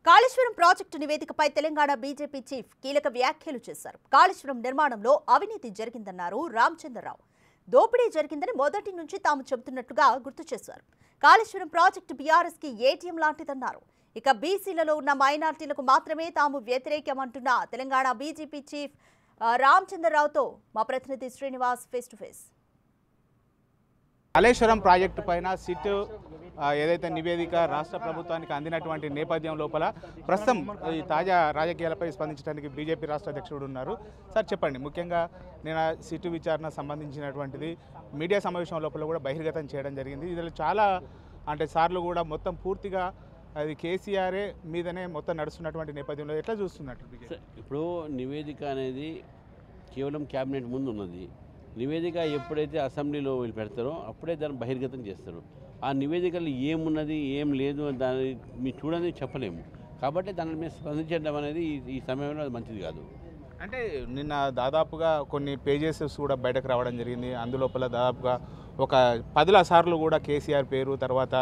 Kaleshwaram project నివేదికపై Telangana BJP chief కీలక వ్యాఖ్యలు చేశారు. కాళేశ్వరం నిర్మాణంలో అవినీతి జరిగిందన్నారు రామచంద్రరావు. దోపిడీ జరిగిందని మొదటి నుంచి తాము చెబుతున్నట్లుగా గుర్తు చేశారు. కాళేశ్వరం ప్రాజెక్టు బీఆర్ఎస్ కి ఏటీఎం లాంటిదన్నారు. ఇక బీసీలలో ఉన్న మైనార్టీలకు మాత్రమే తాము వ్యతిరేకమంటున్న తెలంగాణ బీజేపీ చీఫ్ రామచంద్రరావుతో మా ప్రతినిధి Srinivas face to face. Kaleshwaram project పైన సిట్ ఏదైతే నివేదిక రాష్ట్ర ప్రభుత్వానికి అందినటువంటి నేపథ్యం లోపల ప్రస్తుతం ఈ తాజా రాజకీయాలపై స్పందించడానికి బీజేపీ రాష్ట్ర అధ్యక్షుడు ఉన్నారు. సార్ చెప్పండి, ముఖ్యంగా నేను సిట్ విచారణ సంబంధించినటువంటిది మీడియా సమావేశం లోపల కూడా బహిర్గతం చేయడం జరిగింది. ఇందులో చాలా సార్లు కూడా మొత్తం పూర్తిగా అది కేసీఆర్ మీదనే మొత్తం నడుస్తున్నటువంటి నేపథ్యంలో ఎట్లా చూస్తున్నట్టు ఇప్పుడు నివేదిక అనేది కేవలం క్యాబినెట్ ముందు ఉన్నది. నివేదిక ఎప్పుడైతే అసెంబ్లీలో వీళ్ళు పెడతారో అప్పుడే దాన్ని బహిర్గతం చేస్తారు. ఆ నివేదికలు ఏమున్నది ఏం లేదు దాన్ని మీరు చూడని చెప్పలేము. కాబట్టి దాని మీద స్పందించడం అనేది ఈ సమయంలో అది మంచిది కాదు. అంటే నిన్న దాదాపుగా కొన్ని పేజెస్ కూడా బయటకు రావడం జరిగింది. అందులోపల దాదాపుగా ఒక 10 సార్లు కూడా కేసీఆర్ పేరు, తర్వాత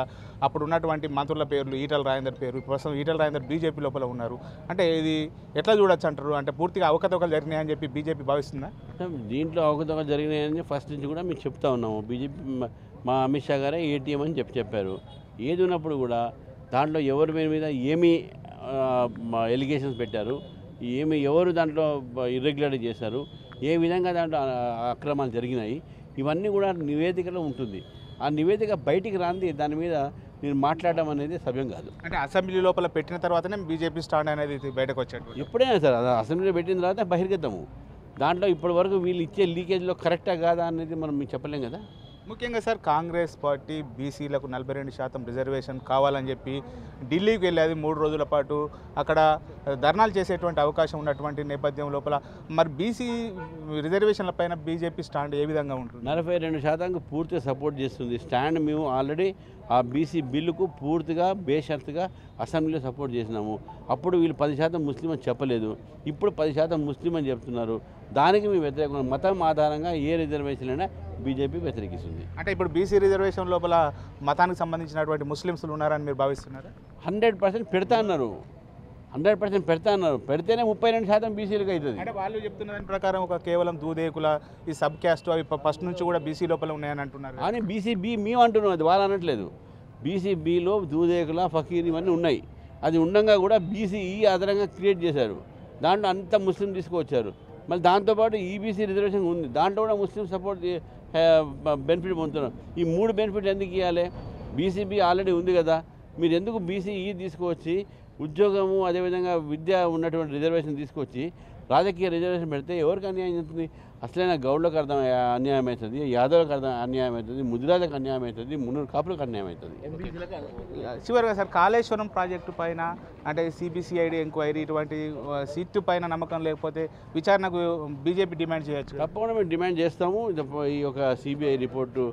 అప్పుడు ఉన్నటువంటి మంత్రుల పేర్లు, ఈటల రాజేందర్ పేరు, ప్రస్తుతం ఈటల రాజేందర్ బీజేపీ లోపల ఉన్నారు. అంటే ఇది ఎట్లా చూడొచ్చు అంటారు? అంటే పూర్తిగా అవకతవకలు జరిగినాయని చెప్పి బీజేపీ భావిస్తుందా? దీంట్లో అవకతవకలు జరిగినాయని ఫస్ట్ నుంచి కూడా మేము చెప్తా ఉన్నాము. బీజేపీ మా అమిత్ షా గారే ఏటీఎం అని చెప్పారు. ఏది ఉన్నప్పుడు కూడా దాంట్లో ఎవరి మీద ఏమి ఎలిగేషన్స్ పెట్టారు, ఎవరు దాంట్లో ఇర్రెగ్యులారిటీ చేశారు, ఏ విధంగా దాంట్లో అక్రమాలు జరిగినాయి, ఇవన్నీ కూడా నివేదికలో ఉంటుంది. ఆ నివేదిక బయటికి రాంది దాని మీద నేను మాట్లాడడం అనేది సభ్యం కాదు. అంటే అసెంబ్లీ లోపల పెట్టిన తర్వాతనే బీజేపీ స్టాండ్ అనేది బయటకు వచ్చాడు. ఎప్పుడైనా సార్ అది అసెంబ్లీలో పెట్టిన తర్వాత బహిర్గతము. దాంట్లో ఇప్పటి వరకు వీళ్ళు ఇచ్చే లీకేజ్లో కరెక్టా కాదా అనేది మనం మీకు చెప్పలేం కదా. ముఖ్యంగా సార్ కాంగ్రెస్ పార్టీ బీసీలకు 42% రిజర్వేషన్ కావాలని చెప్పి ఢిల్లీకి వెళ్ళేది 3 రోజుల పాటు అక్కడ ధర్నాలు చేసేటువంటి అవకాశం ఉన్నటువంటి నేపథ్యం లోపల మరి బీసీ రిజర్వేషన్ల పైన బీజేపీ స్టాండ్ ఏ విధంగా ఉంటుంది? 42% పూర్తిగా సపోర్ట్ చేస్తుంది స్టాండ్. మేము ఆల్రెడీ ఆ బీసీ బిల్లుకు పూర్తిగా బేషరతుగా అసెంబ్లీలో సపోర్ట్ చేసినాము. అప్పుడు వీళ్ళు 10% ముస్లిం అని చెప్పలేదు, ఇప్పుడు 10% ముస్లిం అని చెప్తున్నారు. దానికి మేము వ్యతిరేకంగా మతం ఆధారంగా ఏ రిజర్వేషన్ అయినా బీజేపీ వ్యతిరేకిస్తుంది. అంటే ఇప్పుడు బీసీ రిజర్వేషన్ లోపల మతానికి సంబంధించినటువంటి ముస్లింలు ఉన్నారని మీరు భావిస్తున్నారు? 100% పెడతా అన్నారు. 100% పెడతా అన్నారు. పెడితేనే 32% బీసీలకు అవుతుంది. అంటే వాళ్ళు చెప్తున్న దాని ప్రకారం ఒక కేవలం దూదేకుల ఈ సబ్ క్యాస్ట్ అవి ఫస్ట్ నుంచి కూడా బీసీ లోపల ఉన్నాయని అంటున్నారు. కానీ బీసీబీ మేము అంటున్నాం, అది వాళ్ళు అనట్లేదు. బీసీబీలో దూదేకుల ఫకీర్ ఇవన్నీ ఉన్నాయి. అది ఉండగా కూడా బీసీఈ అదనంగా క్రియేట్ చేశారు. దాంట్లో అంత ముస్లిం తీసుకువచ్చారు. మళ్ళీ దాంతోపాటు ఈబీసీ రిజర్వేషన్ ఉంది, దాంట్లో కూడా ముస్లిం సపోర్ట్ బెనిఫిట్ పొందుతున్నారు. ఈ 3 బెనిఫిట్ ఎందుకు ఇవ్వాలి? బీసీబీ ఆల్రెడీ ఉంది కదా, మీరు ఎందుకు బీసీఈ తీసుకువచ్చి ఉద్యోగము అదేవిధంగా విద్య ఉన్నటువంటి రిజర్వేషన్ తీసుకొచ్చి రాజకీయ రిజర్వేషన్ పెడితే ఎవరికి అన్యాయం అవుతుంది? అసలైన గౌడ్లకు అన్యాయం అవుతుంది, యాదవులకు అన్యాయం అవుతుంది, ముదిరాలకు అన్యాయం అవుతుంది, మున్నూరు కాపులకు అన్యాయం అవుతుంది. చివరిగా సార్ కాళేశ్వరం ప్రాజెక్టు పైన అంటే సిబిసిఐడి ఎంక్వైరీ ఇటువంటి సీటు పైన నమ్మకం లేకపోతే విచారణకు బీజేపీ డిమాండ్ చేయొచ్చు? తప్పకుండా మేము డిమాండ్ చేస్తాము. ఈ యొక్క సిబిఐ రిపోర్టు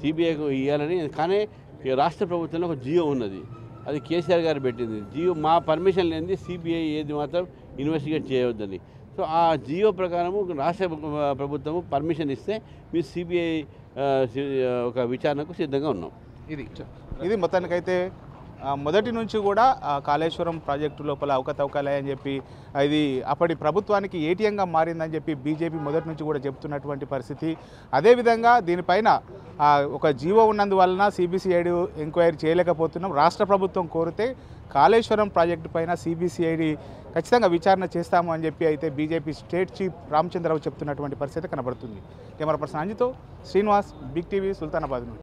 సిబిఐకు ఇవ్వాలని. కానీ రాష్ట్ర ప్రభుత్వంలో ఒక జియో ఉన్నది, అది కేసీఆర్ గారు పెట్టింది. జియో మా పర్మిషన్ లేనిది సిబిఐ ఏది మాత్రం ఇన్వెస్టిగేట్ చేయవద్దని. సో ఆ జియో ప్రకారము రాష్ట్ర ప్రభుత్వము పర్మిషన్ ఇస్తే మీ సిబిఐ ఒక విచారణకు సిద్ధంగా ఉన్నాం. ఇది మొత్తానికైతే మొదటి నుంచి కూడా కాళేశ్వరం ప్రాజెక్టు లోపల అవకతవకలే అని చెప్పి ఇది అప్పటి ప్రభుత్వానికి ఏటీఎంగా మారిందని చెప్పి బీజేపీ మొదటి నుంచి కూడా చెప్తున్నటువంటి పరిస్థితి. అదేవిధంగా దీనిపైన ఒక జీవో ఉన్నందువలన సిబిసిఐడి ఎంక్వైరీ చేయలేకపోతున్నాం. రాష్ట్ర ప్రభుత్వం కోరితే కాళేశ్వరం ప్రాజెక్టు పైన సిబిసిఐడి ఖచ్చితంగా విచారణ చేస్తాము అని చెప్పి అయితే బీజేపీ స్టేట్ చీఫ్ రామచంద్రరావు చెప్తున్నటువంటి పరిస్థితి కనబడుతుంది. కెమెరా పర్సన్ అంజితో శ్రీనివాస్, బిగ్ టీవీ, సుల్తానాబాద్.